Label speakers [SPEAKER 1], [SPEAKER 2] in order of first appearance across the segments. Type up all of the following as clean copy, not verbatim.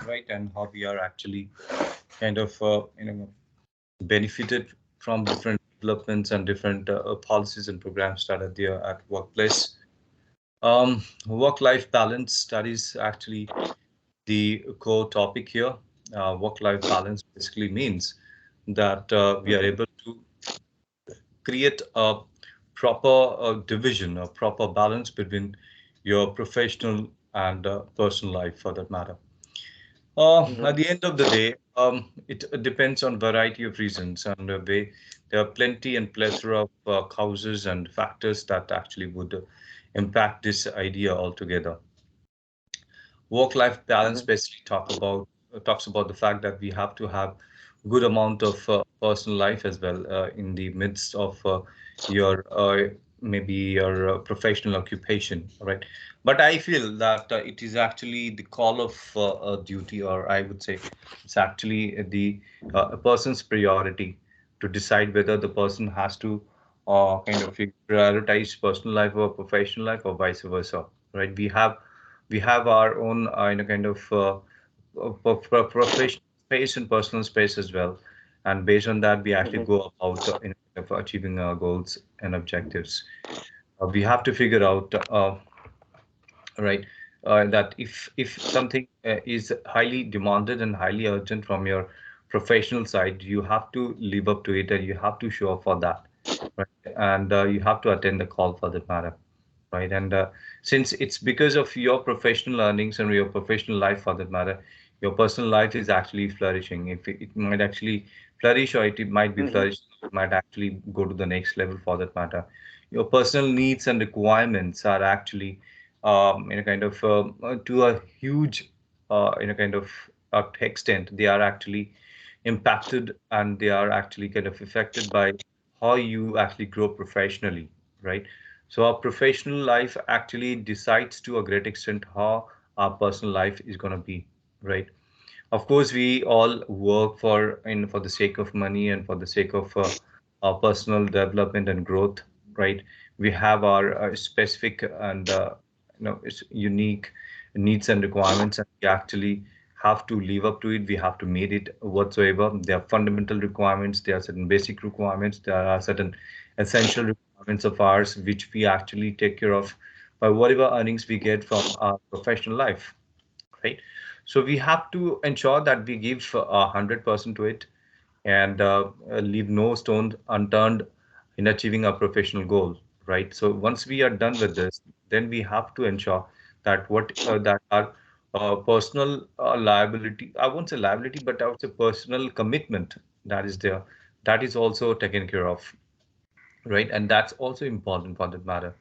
[SPEAKER 1] right? And how we are actually kind of benefited from different developments and different policies and programs that are there at workplace. Work-life balance, that is actually the core topic here. Work-life balance basically means that we are
[SPEAKER 2] Mhm.
[SPEAKER 1] able to create a proper division, a proper balance between your professional and personal life, for that matter. At
[SPEAKER 2] Mhm.
[SPEAKER 1] the end of the day, it depends on variety of reasons, and there are plenty and plethora of causes and factors that actually would impact this idea altogether. Work-life balance
[SPEAKER 2] Mhm.
[SPEAKER 1] basically talks about the fact that we have to have good amount of personal life as well in the midst of your maybe your professional occupation, right? But I feel that it is actually the call of a duty, or I would say it's actually the a person's priority to decide whether the person has to kind of prioritize personal life or professional life or vice versa, right? We have our own kind of professional space and personal space as well, and based on that we actually
[SPEAKER 2] Mhm.
[SPEAKER 1] go about kind of achieving our goals and objectives. We have to figure out right that if something is highly demanded and highly urgent from your professional side, you have to live up to it and you have to show up for that, right? And you have to attend the call for that matter, right? And since it's because of your professional earnings and your professional life for that matter, your personal life is actually flourishing. If it might actually flourish, or it might be
[SPEAKER 2] Mhm.
[SPEAKER 1] flourishing, it might actually go to the next level for that matter. Your personal needs and requirements are actually kind of to a huge kind of extent, they are actually impacted and they are actually kind of affected by how you actually grow professionally, right? So our professional life actually decides to a great extent how our personal life is going to be, right? Of course, we all work for the sake of money and for the sake of our personal development and growth, right? We have our specific and it's unique needs and requirements, and we actually have to live up to it. We have to meet it whatsoever. There are fundamental requirements. There are certain basic requirements. There are certain essential requirements of ours which we actually take care of by whatever earnings we get from our professional life, right? So we have to ensure that we give 100% to it and leave no stone unturned in achieving our professional goal, right? So once we are done with this, then we have to ensure that that our personal liability, I won't say liability, but I would say personal commitment that is there, that is also taken care of, right? And that's also important for that matter.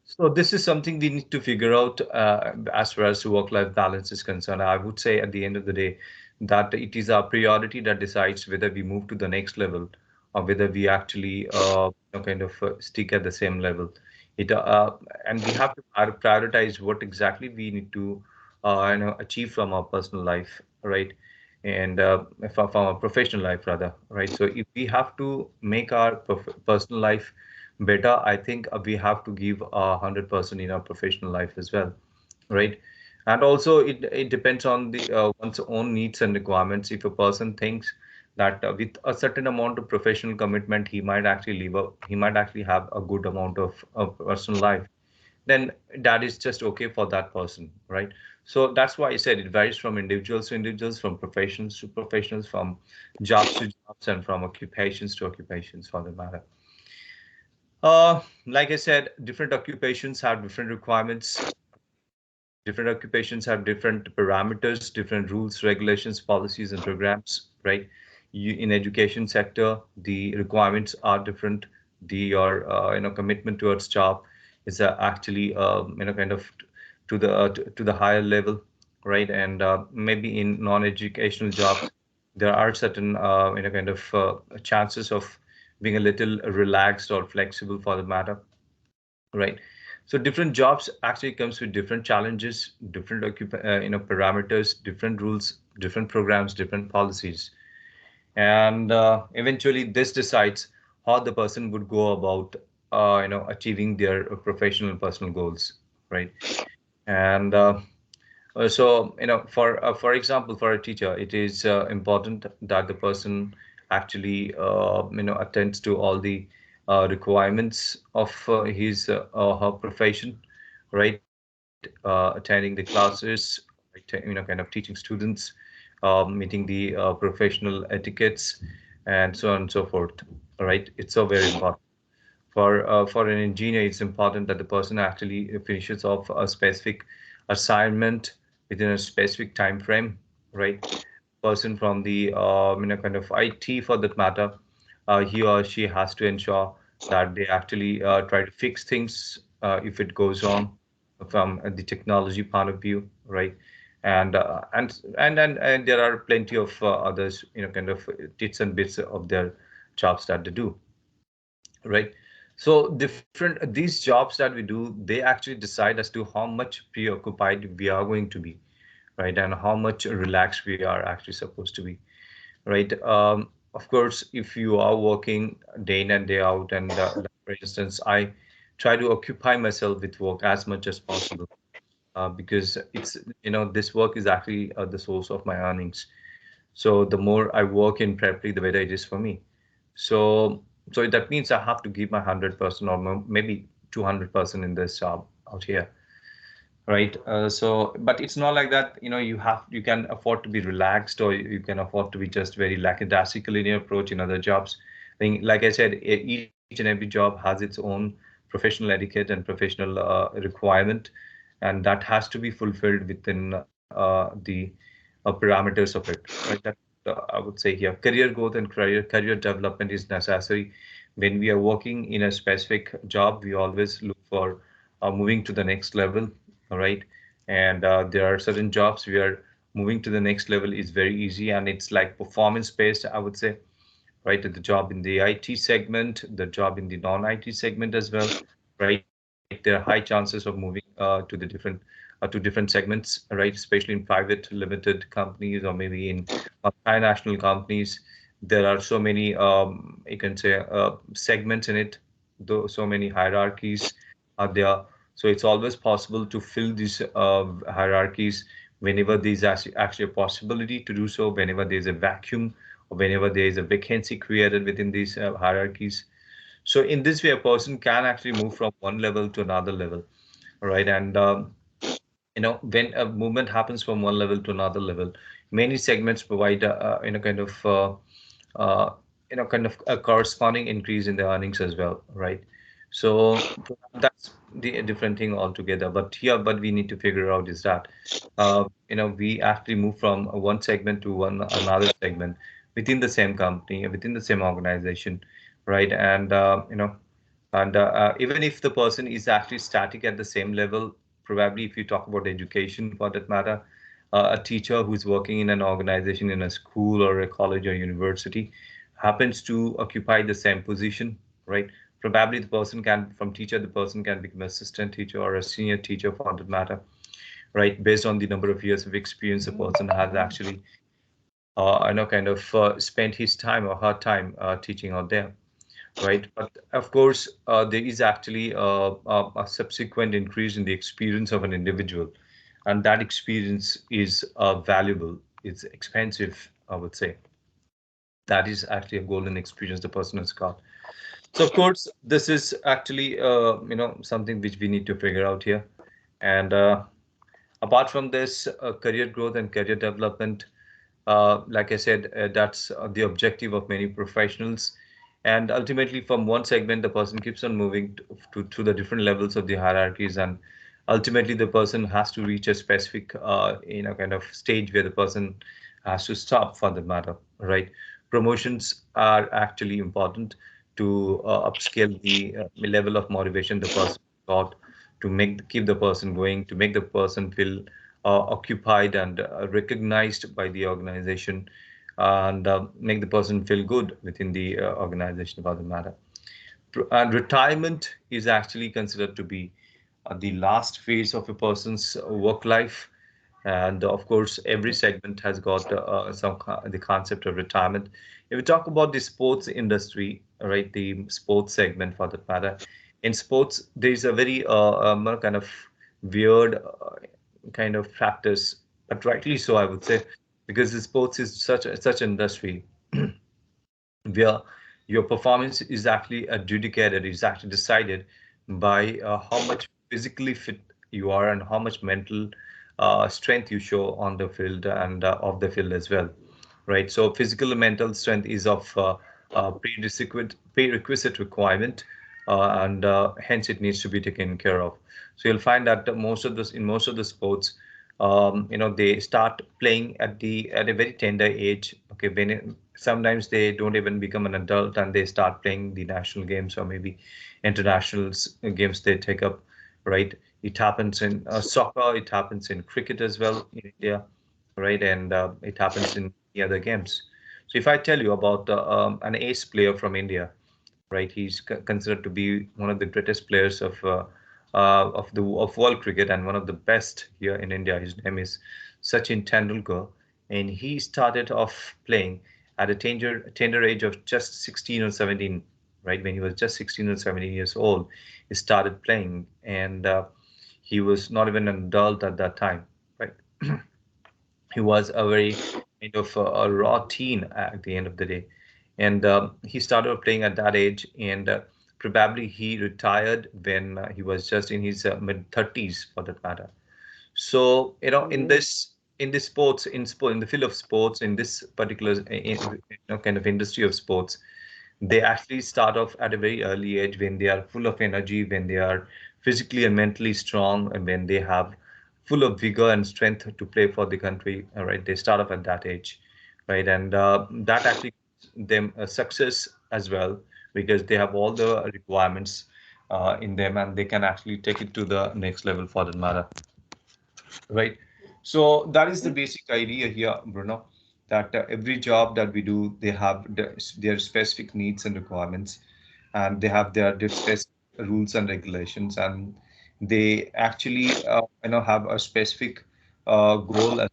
[SPEAKER 1] So this is something we need to figure out as far as work-life balance is concerned. I would say at the end of the day that it is our priority that decides whether we move to the next level or whether we actually kind of stick at the same level. It and we have to prioritize what exactly we need to achieve from our personal life, right? And from our professional life rather, right? So if we have to make our personal life better, I think we have to give 100% in our professional life as well, right? And also it depends on the one's own needs and requirements. If a person thinks that with a certain amount of professional commitment, he might actually have a good amount of personal life, then that is just okay for that person, right? So that's why I said it varies from individuals to individuals, from professions to professionals, from jobs to jobs, and from occupations to occupations for the matter. Like I said, different occupations have different requirements. Different occupations have different parameters, different rules, regulations, policies, and programs, right? In education sector, the requirements are different. Your commitment towards job is actually kind of to the higher level, right? And maybe in non-educational jobs, there are certain kind of chances of being a little relaxed or flexible for the matter, right? So different jobs actually comes with different challenges, different parameters, different rules, different programs, different policies, and eventually this decides how the person would go about achieving their professional and personal goals, right? And So, for example, for a teacher, it is important that the person actually, attends to all the requirements of his or her profession, right? Attending the classes, right, kind of teaching students, meeting the professional etiquettes, and so on and so forth. All right, it's so very important. For an engineer, it's important that the person actually finishes off a specific assignment within a specific time frame, right? Person from the kind of IT for that matter, he or she has to ensure that they actually try to fix things if it goes wrong from the technology point of view, right? And there are plenty of others, kind of bits and bits of their jobs that they do, right? So different these jobs that we do, they actually decide as to how much preoccupied we are going to be, right? And how much relaxed we are actually supposed to be, right? Of course, if you are working day in and day out, and like for instance, I try to occupy myself with work as much as possible, because it's, this work is actually the source of my earnings. So the more I work in prepply, the better it is for me. So so that means I have to give my 100% or maybe 200% in this job out here, right? So, but it's not like that. You can afford to be relaxed, or you can afford to be just very lackadaisical in your approach in other jobs. I think, like I said, each and every job has its own professional etiquette and professional requirement, and that has to be fulfilled within the parameters of it, right? That I would say here, career growth and career development is necessary. When we are working in a specific job, we always look for moving to the next level, all right? And there are certain jobs where moving to the next level is very easy, and it's like performance based, I would say, right? The job in the IT segment, the job in the non-IT segment as well, right? There are high chances of moving to different segments, right? Especially in private limited companies, or maybe in multinational companies. There are so many, you can say, segments in it, though so many hierarchies are there. So it's always possible to fill these hierarchies whenever there's actually a possibility to do so, whenever there's a vacuum, or whenever there is a vacancy created within these hierarchies. So in this way, a person can actually move from one level to another level, right? And when a movement happens from one level to another level, many segments provide uh, kind of a corresponding increase in the earnings as well, right? So that's the different thing altogether. But here, what we need to figure out is that we actually move from one segment to one another segment within the same company, within the same organization, right? And even if the person is actually static at the same level, probably if you talk about education for that matter, a teacher who's working in an organization, in a school or a college or university, happens to occupy the same position, right? Probably the person can, from teacher, the person can become assistant teacher or a senior teacher for that matter, right? Based on the number of years of experience the person has actually, kind of spent his time or her time teaching out there, right? But of course, there is actually a subsequent increase in the experience of an individual, and that experience is valuable. It's expensive, I would say. That is actually a golden experience the person has got. So, of course, this is actually, something which we need to figure out here. And apart from this, career growth and career development, like I said, that's the objective of many professionals. And ultimately, from one segment, the person keeps on moving to the different levels of the hierarchies, and ultimately, the person has to reach a specific, kind of stage where the person has to stop for the matter, right? Promotions are actually important to upscale the level of motivation the person got, to keep the person going, to make the person feel occupied and recognized by the organization, and make the person feel good within the organization about the matter. And retirement is actually considered to be the last phase of a person's work life. And of course, every segment has got the concept of retirement. If we talk about the sports industry, right, the sports segment for that matter, in sports, there is a very kind of weird kind of factors, but rightly so, I would say, because the sports is such an industry where your performance is actually adjudicated, is actually decided by how much physically fit you are and how much mental strength you show on the field and off the field as well, right? So physical and mental strength is of prerequisite requirement, and hence it needs to be taken care of. So you'll find that most of the sports, they start playing at a very tender age. Okay, sometimes they don't even become an adult and they start playing the national games or maybe international games they take up, right? It happens in soccer, it happens in cricket as well in India, right? And it happens in the other games. So if I tell you about an ace player from India, right? He's considered to be one of the greatest players of world cricket and one of the best here in India. His name is Sachin Tendulkar, and he started off playing at a tender age of just 16 or 17. Right, when he was just 16 or 17 years old, he started playing, and he was not even an adult at that time. Right, he was a very kind of a raw teen at the end of the day, and he started playing at that age, and probably he retired when he was just in his mid 30s, for that matter. So in this sports in the field of sports, in this particular kind of industry of sports, they actually start off at a very early age when they are full of energy, when they are physically and mentally strong, and when they have full of vigor and strength to play for the country. All right, they start off at that age, right, and that actually gives them a success as well because they have all the requirements in them, and they can actually take it to the next level for that matter, right? So that is the basic idea here, Bruno, that every job that we do, they have their specific needs and requirements, and they have their specific rules and regulations, and they actually have a specific goal,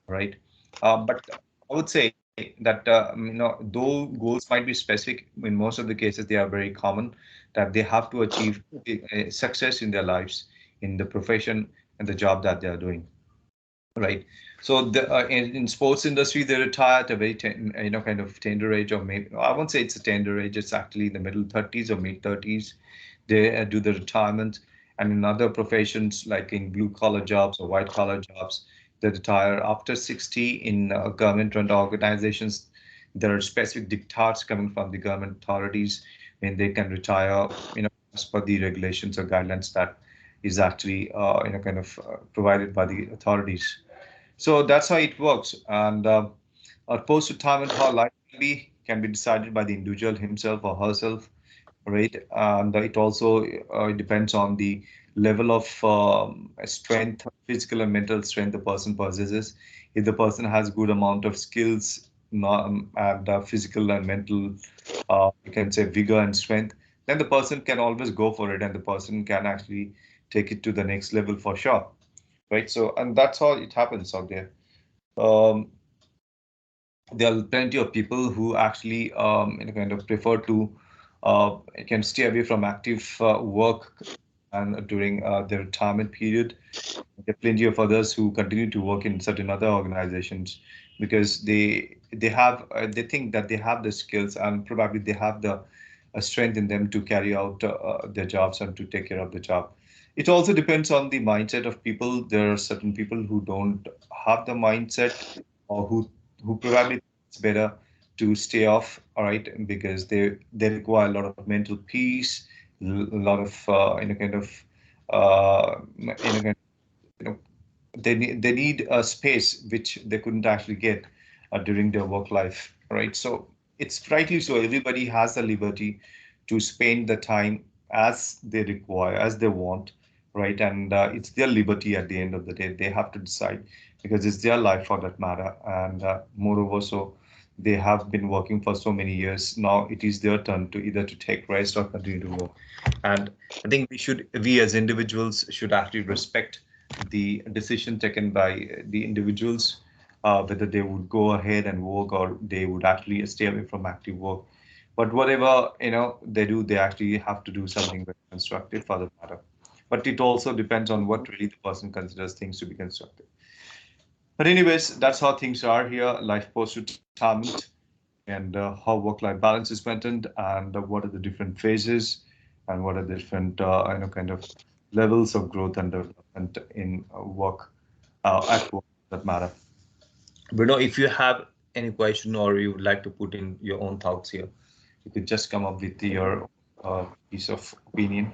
[SPEAKER 1] right? But I would say that though goals might be specific, in most of the cases they are very common, that they have to achieve success in their lives, in the profession and the job that they are doing. Right. So in sports industry, they retire at a very kind of tender age, or maybe I won't say it's a tender age. It's actually in the middle 30s or mid 30s. They do the retirement, and in other professions like in blue collar jobs or white collar jobs, they retire after 60. In government-run organizations, there are specific diktats coming from the government authorities when they can retire. As per the regulations or guidelines that is actually kind of provided by the authorities. So that's how it works. And our post-retirement, how life will be, can be decided by the individual himself or herself, right? And it also depends on the level of strength, physical and mental strength the person possesses. If the person has good amount of skills, and physical and mental, you can say vigor and strength, then the person can always go for it, and the person can actually take it to the next level for sure, right? So, and that's how it happens out there. Um, there are plenty of people who actually kind of prefer to can stay away from active work and during their retirement period. There are plenty of others who continue to work in certain other organizations because they think that they have the skills and probably they have the strength in them to carry out their jobs and to take care of the job. It also depends on the mindset of people. There are certain people who don't have the mindset, or who probably think it's better to stay off, all right, because they require a lot of mental peace, a lot of kind of kind of, they need a space which they couldn't actually get during their work life, right? So it's rightly so. Everybody has the liberty to spend the time as they require, as they want, right? And it's their liberty at the end of the day. They have to decide because it's their life for that matter. And moreover, so they have been working for so many years. Now it is their turn to either to take rest or continue to work. And I think we as individuals should actually respect the decision taken by the individuals, whether they would go ahead and work or they would actually stay away from active work. But whatever they do, they actually have to do something very constructive for the matter. but it also depends on what really the person considers things to be constructive. But anyways, that's how things are here, life post-retirement, and how work-life balance is maintained, and what are the different phases, and what are the different kind of levels of growth and development in work at work that matter. Bruno, if you have any question or you would like to put in your own thoughts here, you could just come up with your piece of opinion.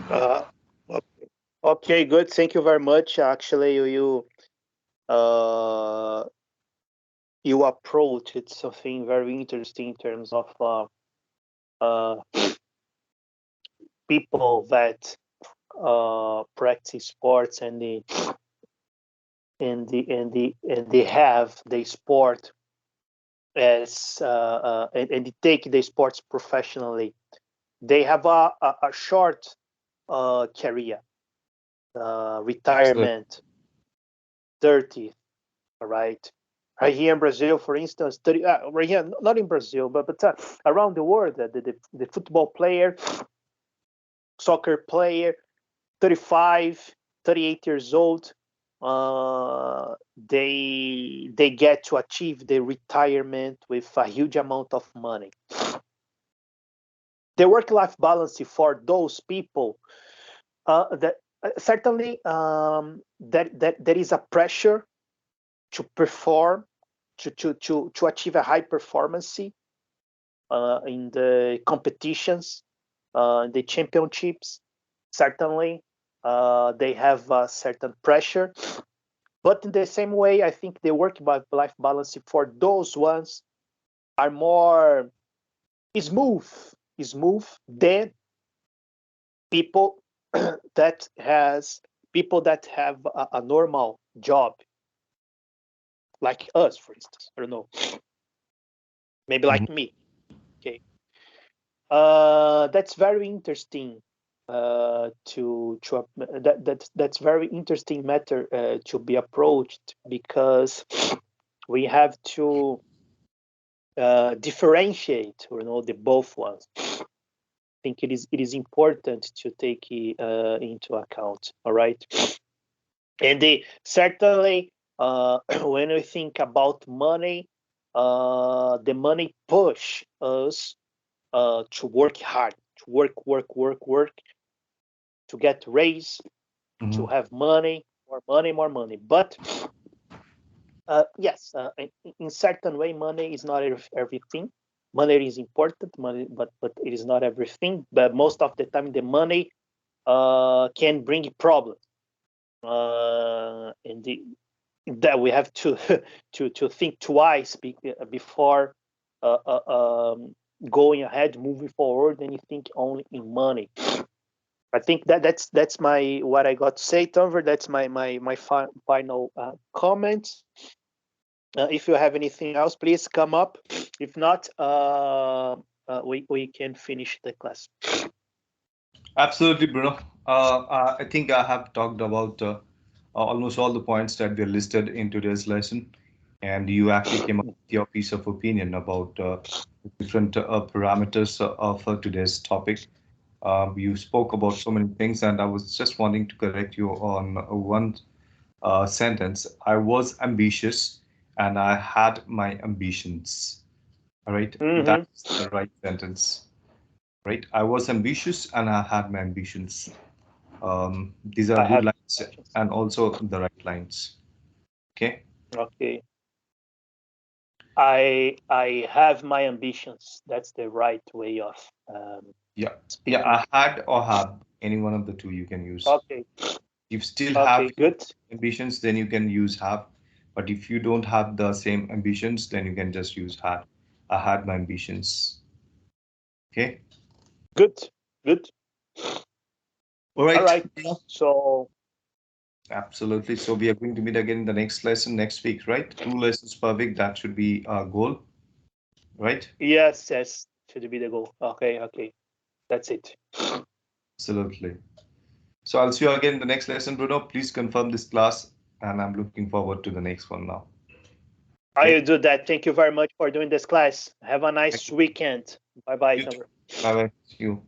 [SPEAKER 2] Uh, okay, good. Thank you very much. Actually, uh, you approach it something very interesting in terms of uh, people that practice sports and they have the sport as and they take the sports professionally. They have a short career,
[SPEAKER 1] Absolutely.
[SPEAKER 2] retirement, 30, all right? Right here in Brazil, for instance, 30, right here, not in Brazil, but around the world, the football player, soccer player, 35, 38 years old, they get to achieve the retirement with a huge amount of money. The work-life balance for those people, that certainly that there is a pressure to perform, to achieve a high performance in the competitions, the championships. Certainly, they have a certain pressure, but in the same way, I think the work-life balance for those ones are more smooth, smooth than people that has people that have a normal job, like us, for instance. I don't know, maybe
[SPEAKER 1] Mhm.
[SPEAKER 2] like me. Okay, that's very interesting. That's very interesting matter to be approached, because we have to differentiate, the both ones. I think it is important to take into account. All right, and certainly when we think about money, the money push us to work hard, to work, to get raise, to
[SPEAKER 1] Mhm.
[SPEAKER 2] have money, more money, more money. But yes, in certain way, money is not everything. Money is important, money, but it is not everything. But most of the time, the money can bring problems, and that we have to to think twice before uh, uh, um, going ahead, moving forward, and you think only in money. I think that's my what I got to say, Tunver. That's my final comments. If you have anything else, please come up. If not, we can finish the class.
[SPEAKER 1] Absolutely, Bruno. I think I have talked about almost all the points that were listed in today's lesson, and you actually came up with your piece of opinion about the different parameters of today's topic. You spoke about so many things, and I was just wanting to correct you on one sentence. I was ambitious, and I had my ambitions. All right,
[SPEAKER 2] Mm-hmm.
[SPEAKER 1] that's the right sentence. Right, I was ambitious, and I had my ambitions. These are
[SPEAKER 2] I
[SPEAKER 1] good
[SPEAKER 2] have
[SPEAKER 1] lines
[SPEAKER 2] questions.
[SPEAKER 1] and also the right lines. Okay.
[SPEAKER 2] Okay. I have my ambitions. That's the right way of
[SPEAKER 1] Yeah. Yeah.
[SPEAKER 2] speaking.
[SPEAKER 1] I had or have any one of the two you can use.
[SPEAKER 2] Okay.
[SPEAKER 1] If you still have
[SPEAKER 2] Okay.
[SPEAKER 1] your
[SPEAKER 2] Good.
[SPEAKER 1] ambitions, then you can use have. But if you don't have the same ambitions, then you can just use had. I had my ambitions. Okay.
[SPEAKER 2] Good. Good.
[SPEAKER 1] All
[SPEAKER 2] All
[SPEAKER 1] right.
[SPEAKER 2] right. So
[SPEAKER 1] Absolutely. So we are going to meet again in the next lesson next week, right? 2 lessons per week. That should be our goal, right?
[SPEAKER 2] yes, yes, should be the goal. Okay. Okay. That's it.
[SPEAKER 1] Absolutely. So I'll see you again in the next lesson, Bruno. Please confirm this class, and I'm looking forward to the next one now.
[SPEAKER 2] I
[SPEAKER 1] Okay.
[SPEAKER 2] will do that. Thank you very much for doing this class. Have a
[SPEAKER 1] Thank
[SPEAKER 2] nice
[SPEAKER 1] you.
[SPEAKER 2] weekend. Bye bye,
[SPEAKER 1] You too.
[SPEAKER 2] Tamara.
[SPEAKER 1] Bye bye. See you.